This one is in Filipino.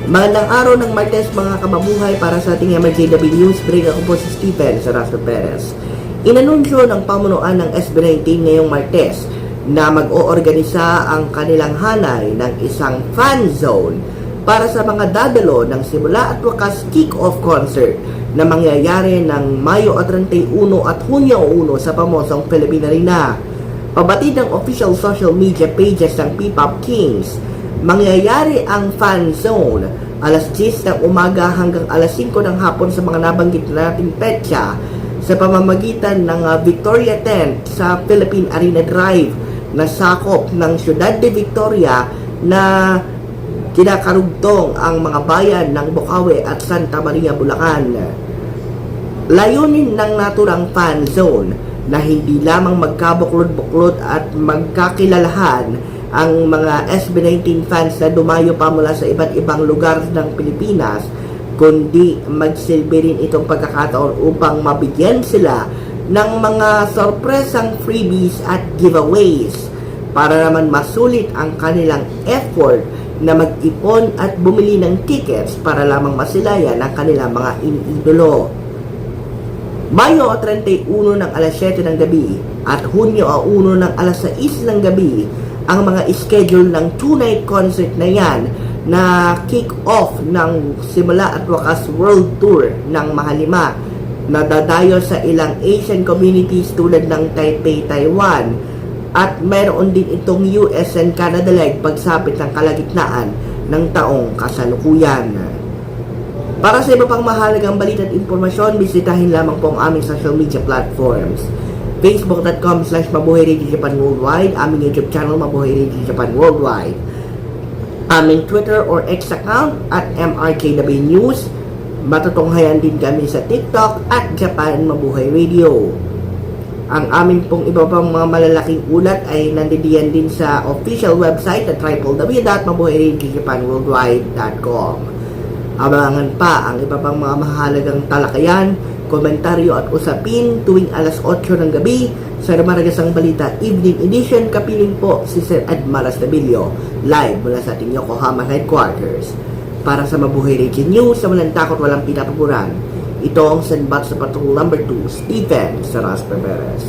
Magandang araw ng Martes mga kababuhay para sa ating MRJW News Break. Ako po si Stephen Saraspe Perez. Inanunsyo ng pamunuan ng SB19 ngayong Martes na mag-oorganisa ang kanilang hanay ng isang fan zone para sa mga dadalo ng simula at wakas kick-off concert na mangyayari ng Mayo 31 at Hunyo 1 sa pamosong Philippine Arena. Pabatid ng official social media pages ng P-Pop Kings, mangyayari ang fan zone alas 10 ng umaga hanggang alas 5 ng hapon sa mga nabanggit nating petsa sa pamamagitan ng Victoria Tent sa Philippine Arena Drive na sakop ng Ciudad de Victoria na kinakarugtong ang mga bayan ng Bocaue at Santa Maria, Bulacan. Layunin ng naturang fan zone na hindi lamang magkabuklod-buklod at magkakilalahan ang mga SB19 fans na dumayo pa mula sa iba't ibang lugar ng Pilipinas, kundi magsilbi rin itong pagkakataon upang mabigyan sila ng mga sorpresang freebies at giveaways para naman masulit ang kanilang effort na mag-ipon at bumili ng tickets para lamang masilayan ang kanilang mga iniidolo. Mayo 31 ng alas 7 ng gabi at Hunyo 1 ng alas 6 ng gabi ang mga schedule ng 2-night concert na yan na kick-off ng simula at wakas world tour ng Mahalima na dadayo sa ilang Asian communities tulad ng Taipei, Taiwan, at mayroon din itong US and Canada leg pagsapit ng kalagitnaan ng taong kasalukuyan. Para sa iba pang mahalagang balita at informasyon, bisitahin lamang po ang aming social media platforms. Facebook.com/MabuhayRadioJapan Worldwide, aming YouTube channel Mabuhay Radio Japan Worldwide, aming Twitter or X account at MRKW News. Matutunghayan din kami sa TikTok at Japan Mabuhay Radio. Ang amin pong iba pang mga malalaking ulat ay nandidiyan din sa official website at www.mabuhayradiojapanworldwide.com. Abangan pa ang iba pang mga mahalagang talakayan, komentaryo at usapin tuwing alas 8 ng gabi sa Maragasang Balita Evening Edition. Kapiling po si Sir Edmar Astabilio, live mula sa ating Yokohama headquarters. Para sa Mabuhay Radio News na walang takot, walang pinapaguran, ito ang Senbat sa Patrol No. 2, Stephen Saraspe Perez.